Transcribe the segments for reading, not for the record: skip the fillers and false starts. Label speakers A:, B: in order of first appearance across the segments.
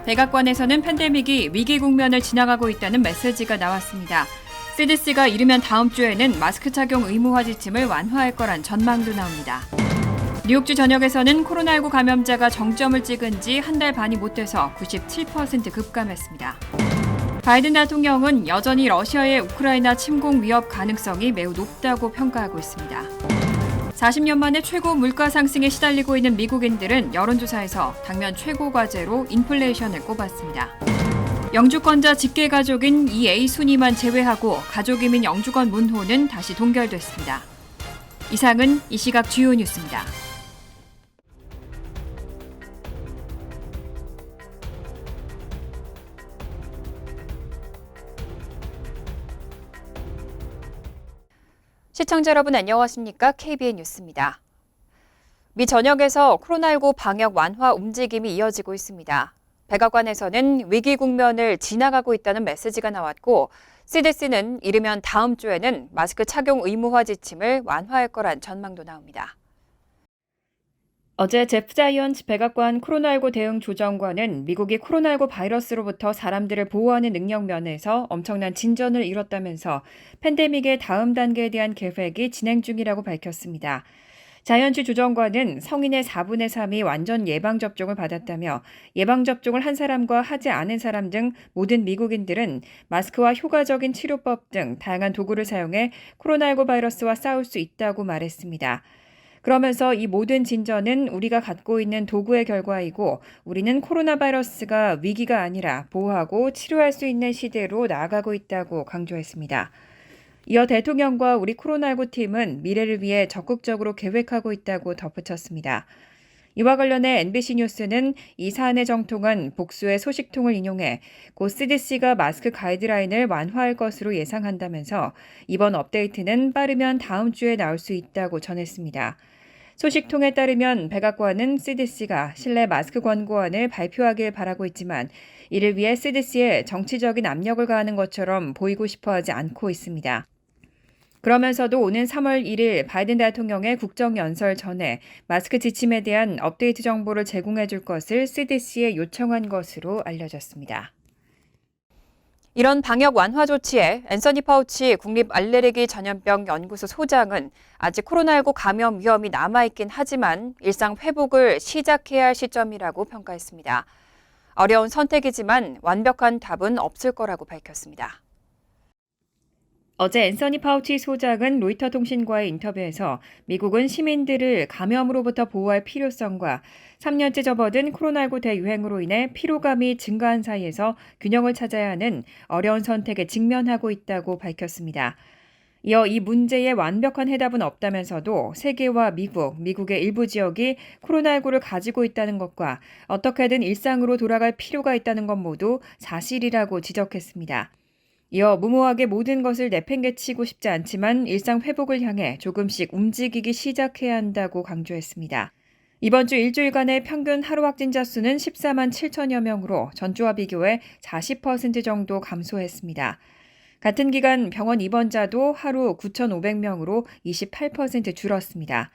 A: 백악관에서는 팬데믹이 위기 국면을 지나가고 있다는 메시지가 나왔습니다. CDC가 이르면 다음 주에는 마스크 착용 의무화 지침을 완화할 거란 전망도 나옵니다. 뉴욕주 전역에서는 코로나19 감염자가 정점을 찍은 지 한 달 반이 못 돼서 97% 급감했습니다. 바이든 대통령은 여전히 러시아의 우크라이나 침공 위협 가능성이 매우 높다고 평가하고 있습니다. 40년 만에 최고 물가 상승에 시달리고 있는 미국인들은 여론조사에서 당면 최고 과제로 인플레이션을 꼽았습니다. 영주권자 직계 가족인 이 A순위만 제외하고 가족이민 영주권 문호는 다시 동결됐습니다. 이상은 이 시각 주요 뉴스입니다. 시청자 여러분 안녕하십니까? KBN 뉴스입니다. 미 전역에서 코로나19 방역 완화 움직임이 이어지고 있습니다. 백악관에서는 위기 국면을 지나가고 있다는 메시지가 나왔고 CDC는 이르면 다음 주에는 마스크 착용 의무화 지침을 완화할 거란 전망도 나옵니다. 어제 제프 자이언츠 백악관 코로나19 대응 조정관은 미국이 코로나19 바이러스로부터 사람들을 보호하는 능력 면에서 엄청난 진전을 이뤘다면서 팬데믹의 다음 단계에 대한 계획이 진행 중이라고 밝혔습니다. 자이언츠 조정관은 성인의 4분의 3이 완전 예방접종을 받았다며 예방접종을 한 사람과 하지 않은 사람 등 모든 미국인들은 마스크와 효과적인 치료법 등 다양한 도구를 사용해 코로나19 바이러스와 싸울 수 있다고 말했습니다. 그러면서 이 모든 진전은 우리가 갖고 있는 도구의 결과이고 우리는 코로나 바이러스가 위기가 아니라 보호하고 치료할 수 있는 시대로 나아가고 있다고 강조했습니다. 이어 대통령과 우리 코로나19 팀은 미래를 위해 적극적으로 계획하고 있다고 덧붙였습니다. 이와 관련해 NBC 뉴스는 이 사안에 정통한 복수의 소식통을 인용해 곧 CDC가 마스크 가이드라인을 완화할 것으로 예상한다면서 이번 업데이트는 빠르면 다음 주에 나올 수 있다고 전했습니다. 소식통에 따르면 백악관은 CDC가 실내 마스크 권고안을 발표하길 바라고 있지만 이를 위해 CDC에 정치적인 압력을 가하는 것처럼 보이고 싶어하지 않고 있습니다. 그러면서도 오는 3월 1일 바이든 대통령의 국정연설 전에 마스크 지침에 대한 업데이트 정보를 제공해 줄 것을 CDC에 요청한 것으로 알려졌습니다. 이런 방역 완화 조치에 앤서니 파우치 국립 알레르기 전염병 연구소 소장은 아직 코로나19 감염 위험이 남아있긴 하지만 일상 회복을 시작해야 할 시점이라고 평가했습니다. 어려운 선택이지만 완벽한 답은 없을 거라고 밝혔습니다. 어제 앤서니 파우치 소장은 로이터 통신과의 인터뷰에서 미국은 시민들을 감염으로부터 보호할 필요성과 3년째 접어든 코로나19 대유행으로 인해 피로감이 증가한 사이에서 균형을 찾아야 하는 어려운 선택에 직면하고 있다고 밝혔습니다. 이어 이 문제에 완벽한 해답은 없다면서도 세계와 미국의 일부 지역이 코로나19를 가지고 있다는 것과 어떻게든 일상으로 돌아갈 필요가 있다는 것 모두 사실이라고 지적했습니다. 이어 무모하게 모든 것을 내팽개치고 싶지 않지만 일상 회복을 향해 조금씩 움직이기 시작해야 한다고 강조했습니다. 이번 주 일주일간의 평균 하루 확진자 수는 14만 7천여 명으로 전주와 비교해 40% 정도 감소했습니다. 같은 기간 병원 입원자도 하루 9,500명으로 28% 줄었습니다.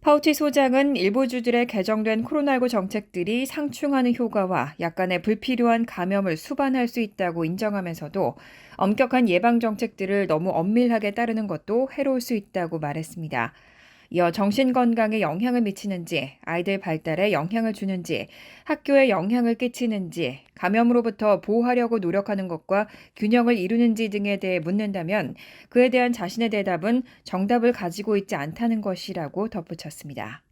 A: 파우치 소장은 일부 주들의 개정된 코로나19 정책들이 상충하는 효과와 약간의 불필요한 감염을 수반할 수 있다고 인정하면서도 엄격한 예방 정책들을 너무 엄밀하게 따르는 것도 해로울 수 있다고 말했습니다. 이어 정신 건강에 영향을 미치는지, 아이들 발달에 영향을 주는지, 학교에 영향을 끼치는지, 감염으로부터 보호하려고 노력하는 것과 균형을 이루는지 등에 대해 묻는다면 그에 대한 자신의 대답은 정답을 가지고 있지 않다는 것이라고 덧붙였습니다.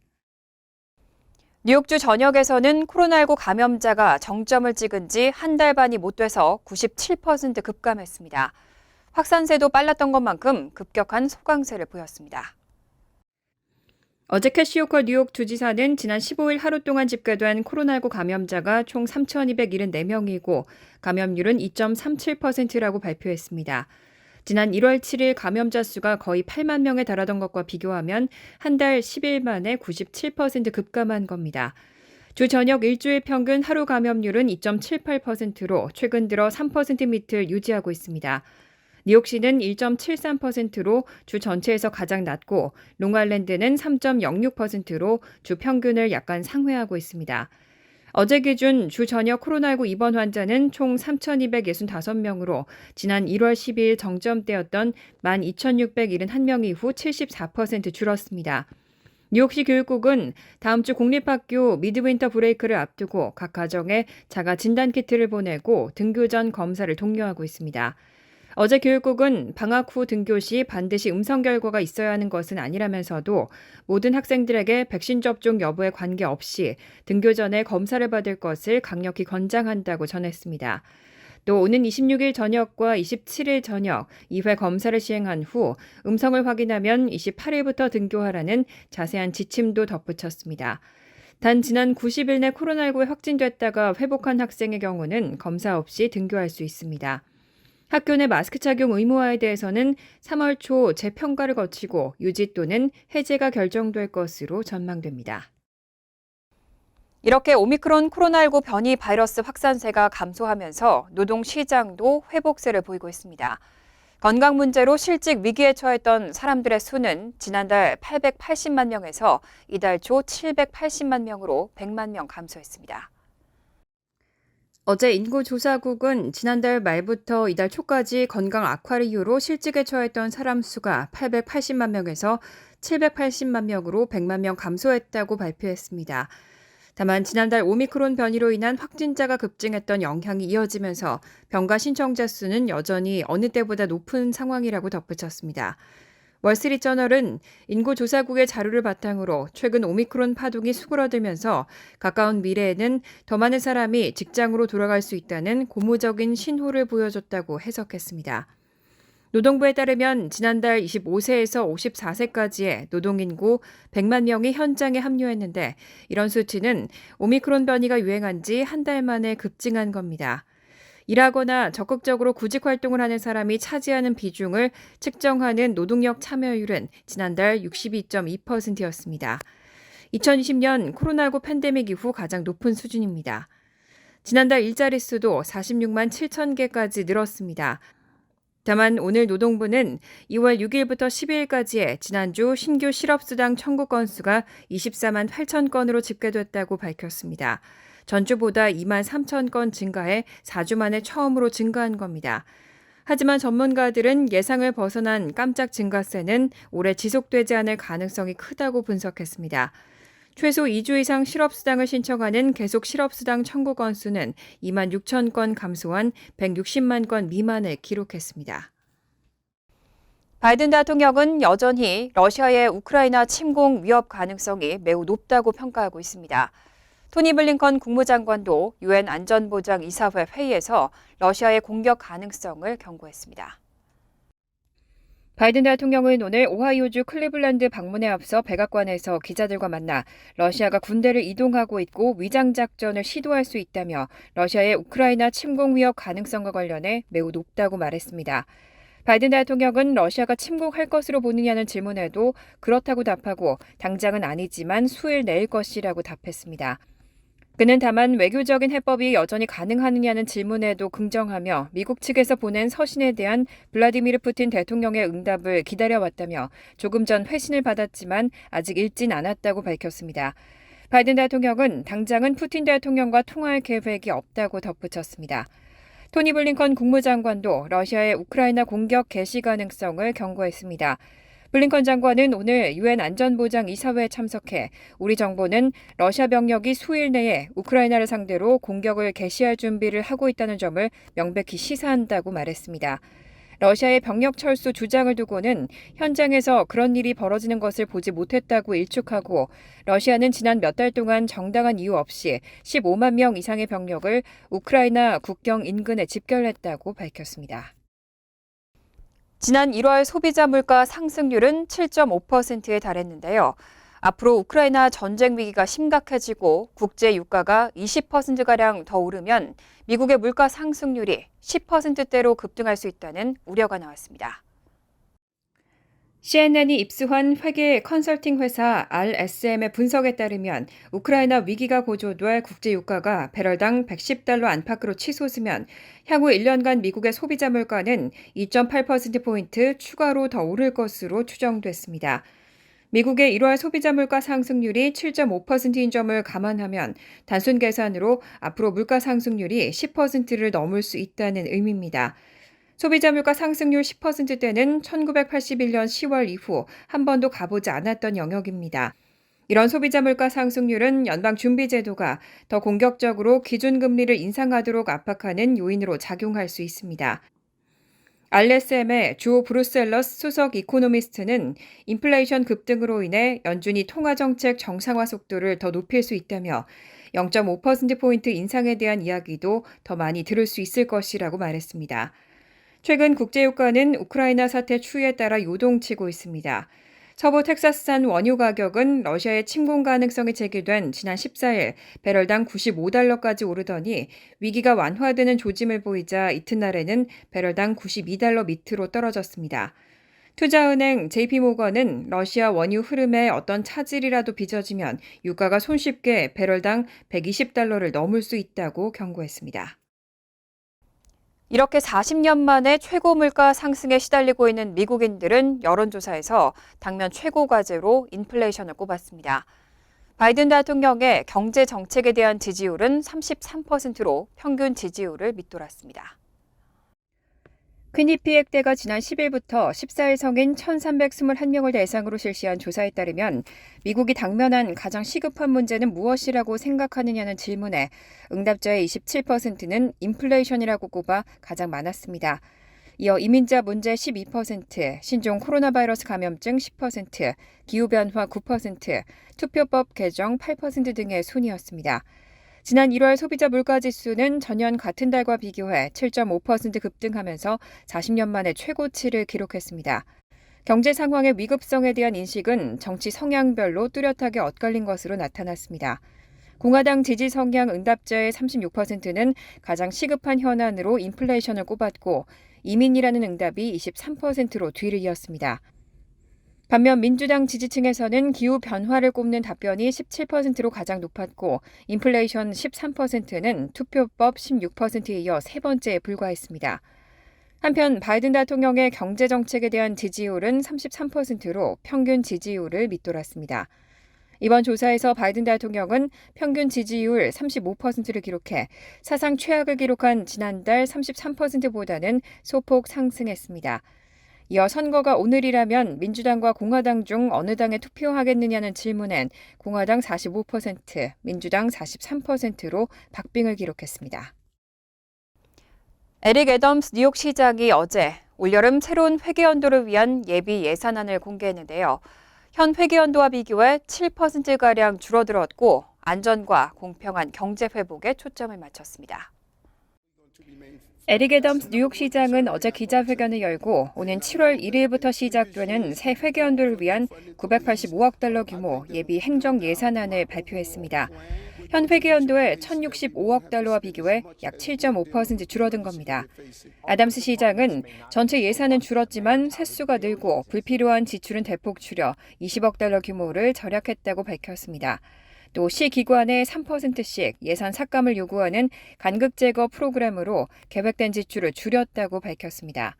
A: 뉴욕주 전역에서는 코로나19 감염자가 정점을 찍은 지 한 달 반이 못 돼서 97% 급감했습니다. 확산세도 빨랐던 것만큼 급격한 소강세를 보였습니다. 어제 캐시 호컬 뉴욕 주지사는 지난 15일 하루 동안 집계된 코로나19 감염자가 총 3,274명이고 감염률은 2.37%라고 발표했습니다. 지난 1월 7일 감염자 수가 거의 8만 명에 달하던 것과 비교하면 한 달 10일 만에 97% 급감한 겁니다. 주 전역 일주일 평균 하루 감염률은 2.78%로 최근 들어 3% 밑을 유지하고 있습니다. 뉴욕시는 1.73%로 주 전체에서 가장 낮고 롱아일랜드는 3.06%로 주 평균을 약간 상회하고 있습니다. 어제 기준 주 전역 코로나19 입원 환자는 총 3,265명으로 지난 1월 12일 정점대였던 12,671명 이후 74% 줄었습니다. 뉴욕시 교육국은 다음 주 공립학교 미드윈터 브레이크를 앞두고 각 가정에 자가 진단키트를 보내고 등교 전 검사를 독려하고 있습니다. 어제 교육국은 방학 후 등교 시 반드시 음성 결과가 있어야 하는 것은 아니라면서도 모든 학생들에게 백신 접종 여부에 관계없이 등교 전에 검사를 받을 것을 강력히 권장한다고 전했습니다. 또 오는 26일 저녁과 27일 저녁 2회 검사를 시행한 후 음성을 확인하면 28일부터 등교하라는 자세한 지침도 덧붙였습니다. 단 지난 90일 내 코로나19에 확진됐다가 회복한 학생의 경우는 검사 없이 등교할 수 있습니다. 학교 내 마스크 착용 의무화에 대해서는 3월 초 재평가를 거치고 유지 또는 해제가 결정될 것으로 전망됩니다. 이렇게 오미크론 코로나19 변이 바이러스 확산세가 감소하면서 노동시장도 회복세를 보이고 있습니다. 건강 문제로 실직 위기에 처했던 사람들의 수는 지난달 880만 명에서 이달 초 780만 명으로 100만 명 감소했습니다. 어제 인구조사국은 지난달 말부터 이달 초까지 건강 악화를 이유로 실직에 처했던 사람 수가 880만 명에서 780만 명으로 100만 명 감소했다고 발표했습니다. 다만 지난달 오미크론 변이로 인한 확진자가 급증했던 영향이 이어지면서 병가 신청자 수는 여전히 어느 때보다 높은 상황이라고 덧붙였습니다. 월스트리트저널은 인구조사국의 자료를 바탕으로 최근 오미크론 파동이 수그러들면서 가까운 미래에는 더 많은 사람이 직장으로 돌아갈 수 있다는 고무적인 신호를 보여줬다고 해석했습니다. 노동부에 따르면 지난달 25세에서 54세까지의 노동인구 100만 명이 현장에 합류했는데 이런 수치는 오미크론 변이가 유행한 지 한 달 만에 급증한 겁니다. 일하거나 적극적으로 구직 활동을 하는 사람이 차지하는 비중을 측정하는 노동력 참여율은 지난달 62.2%였습니다. 2020년 코로나19 팬데믹 이후 가장 높은 수준입니다. 지난달 일자리 수도 46만 7천 개까지 늘었습니다. 다만 오늘 노동부는 2월 6일부터 12일까지의 지난주 신규 실업수당 청구 건수가 24만 8천 건으로 집계됐다고 밝혔습니다. 전주보다 2만 3천 건 증가해 4주 만에 처음으로 증가한 겁니다. 하지만 전문가들은 예상을 벗어난 깜짝 증가세는 올해 지속되지 않을 가능성이 크다고 분석했습니다. 최소 2주 이상 실업수당을 신청하는 계속 실업수당 청구 건수는 2만 6천 건 감소한 160만 건 미만을 기록했습니다. 바이든 대통령은 여전히 러시아의 우크라이나 침공 위협 가능성이 매우 높다고 평가하고 있습니다. 토니 블링컨 국무장관도 유엔 안전보장이사회 회의에서 러시아의 공격 가능성을 경고했습니다. 바이든 대통령은 오늘 오하이오주 클리블랜드 방문에 앞서 백악관에서 기자들과 만나 러시아가 군대를 이동하고 있고 위장작전을 시도할 수 있다며 러시아의 우크라이나 침공 위협 가능성과 관련해 매우 높다고 말했습니다. 바이든 대통령은 러시아가 침공할 것으로 보느냐는 질문에도 그렇다고 답하고 당장은 아니지만 수일 내일 것이라고 답했습니다. 그는 다만 외교적인 해법이 여전히 가능하느냐는 질문에도 긍정하며 미국 측에서 보낸 서신에 대한 블라디미르 푸틴 대통령의 응답을 기다려왔다며 조금 전 회신을 받았지만 아직 읽진 않았다고 밝혔습니다. 바이든 대통령은 당장은 푸틴 대통령과 통화할 계획이 없다고 덧붙였습니다. 토니 블링컨 국무장관도 러시아의 우크라이나 공격 개시 가능성을 경고했습니다. 블링컨 장관은 오늘 유엔 안전보장이사회에 참석해 우리 정부는 러시아 병력이 수일 내에 우크라이나를 상대로 공격을 개시할 준비를 하고 있다는 점을 명백히 시사한다고 말했습니다. 러시아의 병력 철수 주장을 두고는 현장에서 그런 일이 벌어지는 것을 보지 못했다고 일축하고 러시아는 지난 몇 달 동안 정당한 이유 없이 15만 명 이상의 병력을 우크라이나 국경 인근에 집결했다고 밝혔습니다. 지난 1월 소비자 물가 상승률은 7.5%에 달했는데요. 앞으로 우크라이나 전쟁 위기가 심각해지고 국제 유가가 20%가량 더 오르면 미국의 물가 상승률이 10%대로 급등할 수 있다는 우려가 나왔습니다. CNN이 입수한 회계 컨설팅 회사 RSM의 분석에 따르면 우크라이나 위기가 고조될 국제 유가가 배럴당 110달러 안팎으로 치솟으면 향후 1년간 미국의 소비자 물가는 2.8%포인트 추가로 더 오를 것으로 추정됐습니다. 미국의 1월 소비자 물가 상승률이 7.5%인 점을 감안하면 단순 계산으로 앞으로 물가 상승률이 10%를 넘을 수 있다는 의미입니다. 소비자 물가 상승률 10%대는 1981년 10월 이후 한 번도 가보지 않았던 영역입니다. 이런 소비자 물가 상승률은 연방준비제도가 더 공격적으로 기준금리를 인상하도록 압박하는 요인으로 작용할 수 있습니다. RSM의 조 브루셀러스 수석 이코노미스트는 인플레이션 급등으로 인해 연준이 통화정책 정상화 속도를 더 높일 수 있다며 0.5%포인트 인상에 대한 이야기도 더 많이 들을 수 있을 것이라고 말했습니다. 최근 국제유가는 우크라이나 사태 추이에 따라 요동치고 있습니다. 서부 텍사스산 원유 가격은 러시아의 침공 가능성이 제기된 지난 14일 배럴당 95달러까지 오르더니 위기가 완화되는 조짐을 보이자 이튿날에는 배럴당 92달러 밑으로 떨어졌습니다. 투자은행 JP모건은 러시아 원유 흐름에 어떤 차질이라도 빚어지면 유가가 손쉽게 배럴당 120달러를 넘을 수 있다고 경고했습니다. 이렇게 40년 만에 최고 물가 상승에 시달리고 있는 미국인들은 여론조사에서 당면 최고 과제로 인플레이션을 꼽았습니다. 바이든 대통령의 경제 정책에 대한 지지율은 33%로 평균 지지율을 밑돌았습니다. 퀴니피엑대가 지난 10일부터 14일 성인 1,321명을 대상으로 실시한 조사에 따르면 미국이 당면한 가장 시급한 문제는 무엇이라고 생각하느냐는 질문에 응답자의 27%는 인플레이션이라고 꼽아 가장 많았습니다. 이어 이민자 문제 12%, 신종 코로나 바이러스 감염증 10%, 기후변화 9%, 투표법 개정 8% 등의 순이었습니다. 지난 1월 소비자 물가지수는 전년 같은 달과 비교해 7.5% 급등하면서 40년 만에 최고치를 기록했습니다. 경제 상황의 위급성에 대한 인식은 정치 성향별로 뚜렷하게 엇갈린 것으로 나타났습니다. 공화당 지지 성향 응답자의 36%는 가장 시급한 현안으로 인플레이션을 꼽았고 이민이라는 응답이 23%로 뒤를 이었습니다. 반면 민주당 지지층에서는 기후 변화를 꼽는 답변이 17%로 가장 높았고 인플레이션 13%는 투표법 16%에 이어 세 번째에 불과했습니다. 한편 바이든 대통령의 경제 정책에 대한 지지율은 33%로 평균 지지율을 밑돌았습니다. 이번 조사에서 바이든 대통령은 평균 지지율 35%를 기록해 사상 최악을 기록한 지난달 33%보다는 소폭 상승했습니다. 이어 선거가 오늘이라면 민주당과 공화당 중 어느 당에 투표하겠느냐는 질문엔 공화당 45%, 민주당 43%로 박빙을 기록했습니다. 에릭 애덤스 뉴욕시장이 어제 올여름 새로운 회계연도를 위한 예비 예산안을 공개했는데요. 현 회계연도와 비교해 7%가량 줄어들었고 안전과 공평한 경제 회복에 초점을 맞췄습니다. 에릭 애덤스 뉴욕시장은 어제 기자회견을 열고 오는 7월 1일부터 시작되는 새 회계연도를 위한 985억 달러 규모 예비 행정 예산안을 발표했습니다. 현 회계연도의 1,065억 달러와 비교해 약 7.5% 줄어든 겁니다. 애덤스 시장은 전체 예산은 줄었지만 세수가 늘고 불필요한 지출은 대폭 줄여 20억 달러 규모를 절약했다고 밝혔습니다. 또 시기관에 3%씩 예산 삭감을 요구하는 간극 제거 프로그램으로 계획된 지출을 줄였다고 밝혔습니다.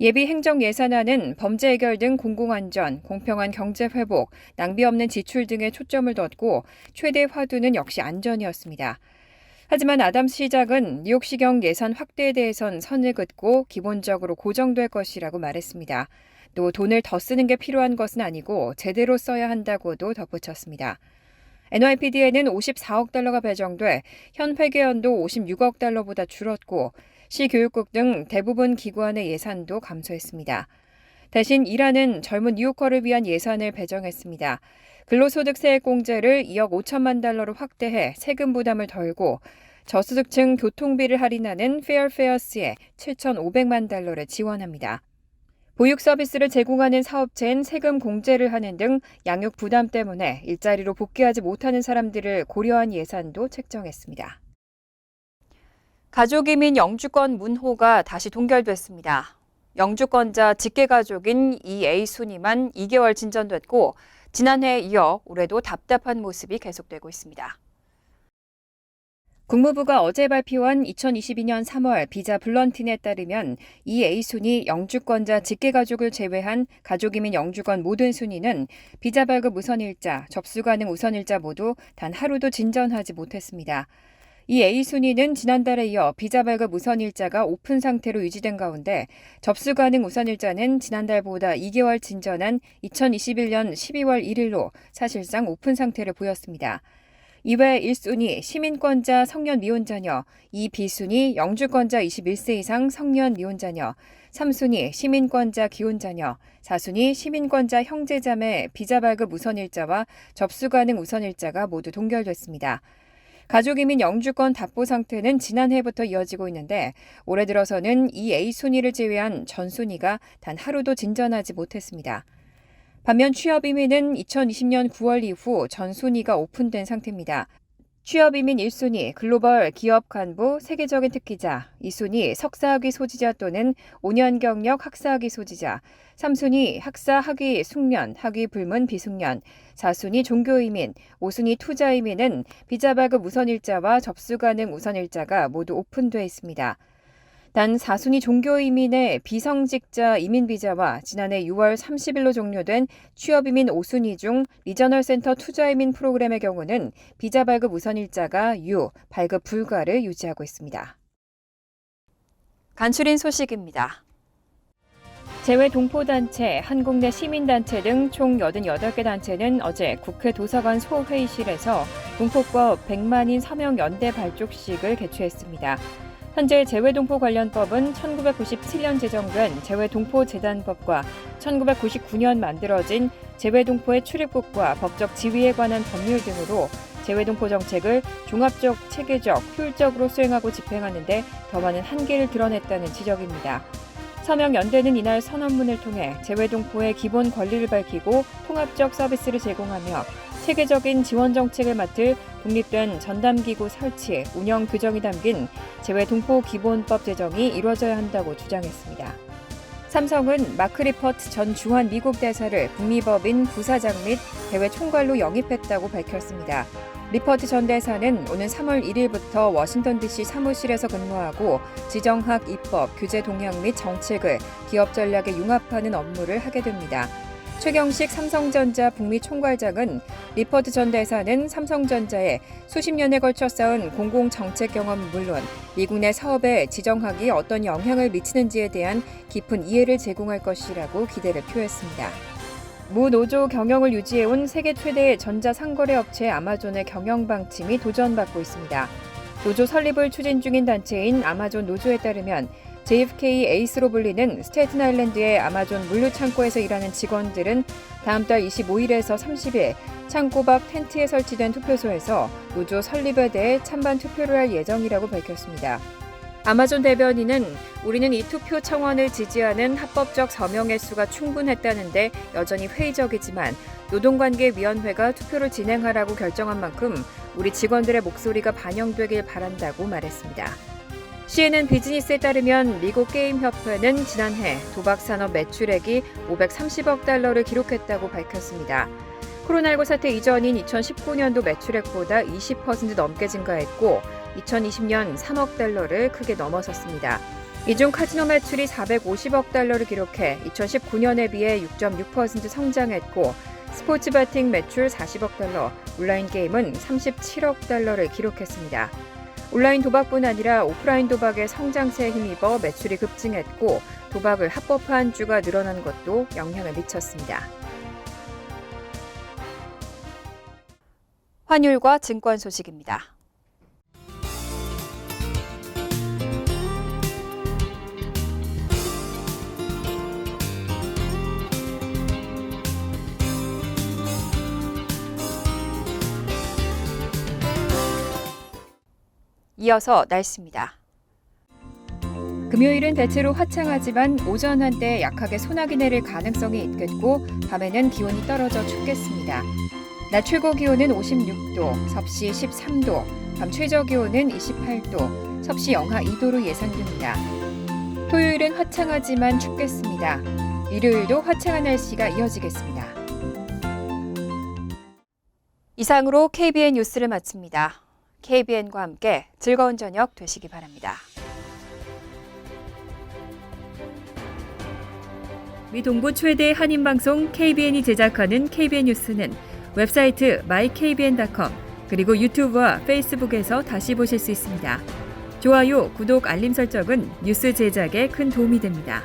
A: 예비 행정 예산안은 범죄 해결 등 공공안전, 공평한 경제 회복, 낭비 없는 지출 등에 초점을 뒀고 최대 화두는 역시 안전이었습니다. 하지만 애덤스 시장은 뉴욕시경 예산 확대에 대해선 선을 긋고 기본적으로 고정될 것이라고 말했습니다. 또 돈을 더 쓰는 게 필요한 것은 아니고 제대로 써야 한다고도 덧붙였습니다. NYPD에는 54억 달러가 배정돼 현 회계연도 56억 달러보다 줄었고 시교육국 등 대부분 기관의 예산도 감소했습니다. 대신 일하는 젊은 뉴요커를 위한 예산을 배정했습니다. 근로소득세액공제를 2억 5천만 달러로 확대해 세금 부담을 덜고 저소득층 교통비를 할인하는 페어페어스에 7,500만 달러를 지원합니다. 보육 서비스를 제공하는 사업체엔 세금 공제를 하는 등 양육 부담 때문에 일자리로 복귀하지 못하는 사람들을 고려한 예산도 책정했습니다. 가족이민 영주권 문호가 다시 동결됐습니다. 영주권자 직계가족인 이 A순이만 2개월 진전됐고 지난해에 이어 올해도 답답한 모습이 계속되고 있습니다. 국무부가 어제 발표한 2022년 3월 비자 블런틴에 따르면 이 A순위 영주권자 직계가족을 제외한 가족이민 영주권 모든 순위는 비자 발급 우선일자, 접수 가능 우선일자 모두 단 하루도 진전하지 못했습니다. 이 A순위는 지난달에 이어 비자 발급 우선일자가 오픈 상태로 유지된 가운데 접수 가능 우선일자는 지난달보다 2개월 진전한 2021년 12월 1일로 사실상 오픈 상태를 보였습니다. 이외 1순위 시민권자 성년 미혼자녀, 2비순위 영주권자 21세 이상 성년 미혼자녀, 3순위 시민권자 기혼자녀, 4순위 시민권자 형제자매 비자 발급 우선일자와 접수 가능 우선일자가 모두 동결됐습니다. 가족이민 영주권 답보 상태는 지난해부터 이어지고 있는데 올해 들어서는 이 A순위를 제외한 전 순위가 단 하루도 진전하지 못했습니다. 반면 취업이민은 2020년 9월 이후 전 순위가 오픈된 상태입니다. 취업이민 1순위 글로벌 기업 간부 세계적인 특기자, 2순위 석사학위 소지자 또는 5년 경력 학사학위 소지자, 3순위 학사 학위 숙련, 학위 불문 비숙련, 4순위 종교이민, 5순위 투자이민은 비자 발급 우선일자와 접수 가능 우선일자가 모두 오픈돼 있습니다. 단 4순위 종교이민의 비성직자 이민비자와 지난해 6월 30일로 종료된 취업이민 5순위 중 리저널센터 투자이민 프로그램의 경우는 비자 발급 우선일자가 발급 불가를 유지하고 있습니다. 간추린 소식입니다. 재외동포단체, 한국 내 시민단체 등 총 88개 단체는 어제 국회 도서관 소회의실에서 동포법 100만인 서명 연대 발족식을 개최했습니다. 현재 재외동포 관련법은 1997년 제정된 재외동포재단법과 1999년 만들어진 재외동포의 출입국과 법적 지위에 관한 법률 등으로 재외동포 정책을 종합적, 체계적, 효율적으로 수행하고 집행하는 데 더 많은 한계를 드러냈다는 지적입니다. 서명연대는 이날 선언문을 통해 재외동포의 기본 권리를 밝히고 통합적 서비스를 제공하며 체계적인 지원 정책을 맡을 독립된 전담기구 설치, 운영 규정이 담긴 재외동포기본법 제정이 이루어져야 한다고 주장했습니다. 삼성은 마크 리퍼트 전 주한 미국 대사를 북미법인 부사장 및 대외 총괄로 영입했다고 밝혔습니다. 리퍼트 전 대사는 오는 3월 1일부터 워싱턴 DC 사무실에서 근무하고 지정학, 입법, 규제 동향 및 정책을 기업 전략에 융합하는 업무를 하게 됩니다. 최경식 삼성전자 북미 총괄장은 리퍼트 전 대사는 삼성전자에 수십 년에 걸쳐 쌓은 공공정책 경험은 물론 미국 내 사업에 지정학이 어떤 영향을 미치는지에 대한 깊은 이해를 제공할 것이라고 기대를 표했습니다. 무노조 경영을 유지해온 세계 최대의 전자상거래 업체 아마존의 경영 방침이 도전받고 있습니다. 노조 설립을 추진 중인 단체인 아마존 노조에 따르면 JFK 에이스로 불리는 스테이튼 아일랜드의 아마존 물류 창고에서 일하는 직원들은 다음 달 25일에서 30일 창고 밖 텐트에 설치된 투표소에서 노조 설립에 대해 찬반 투표를 할 예정이라고 밝혔습니다. 아마존 대변인은 우리는 이 투표 청원을 지지하는 합법적 서명의 수가 충분했다는데 여전히 회의적이지만 노동관계위원회가 투표를 진행하라고 결정한 만큼 우리 직원들의 목소리가 반영되길 바란다고 말했습니다. CNN 비즈니스에 따르면 미국 게임협회는 지난해 도박산업 매출액이 530억 달러를 기록했다고 밝혔습니다. 코로나19 사태 이전인 2019년도 매출액보다 20% 넘게 증가했고 2020년 3억 달러를 크게 넘어섰습니다. 이 중 카지노 매출이 450억 달러를 기록해 2019년에 비해 6.6% 성장했고 스포츠 베팅 매출 40억 달러, 온라인 게임은 37억 달러를 기록했습니다. 온라인 도박뿐 아니라 오프라인 도박의 성장세에 힘입어 매출이 급증했고 도박을 합법화한 주가 늘어난 것도 영향을 미쳤습니다. 환율과 증권 소식입니다. 이어서 날씨입니다. 금요일은 대체로 화창하지만 오전 한때 약하게 소나기 내릴 가능성이 있겠고 밤에는 기온이 떨어져 춥겠습니다. 낮 최고 기온은 56도, 섭씨 13도, 밤 최저 기온은 28도, 섭씨 영하 2도로 예상됩니다. 토요일은 화창하지만 춥겠습니다. 일요일도 화창한 날씨가 이어지겠습니다. 이상으로 KBN 뉴스를 마칩니다. KBN과 함께 즐거운 저녁 되시기 바랍니다. 미 동부 최대 한인방송 KBN이 제작하는 KBN 뉴스는 웹사이트 mykbn.com 그리고 유튜브와 페이스북에서 다시 보실 수 있습니다. 좋아요, 구독, 알림 설정은 뉴스 제작에 큰 도움이 됩니다.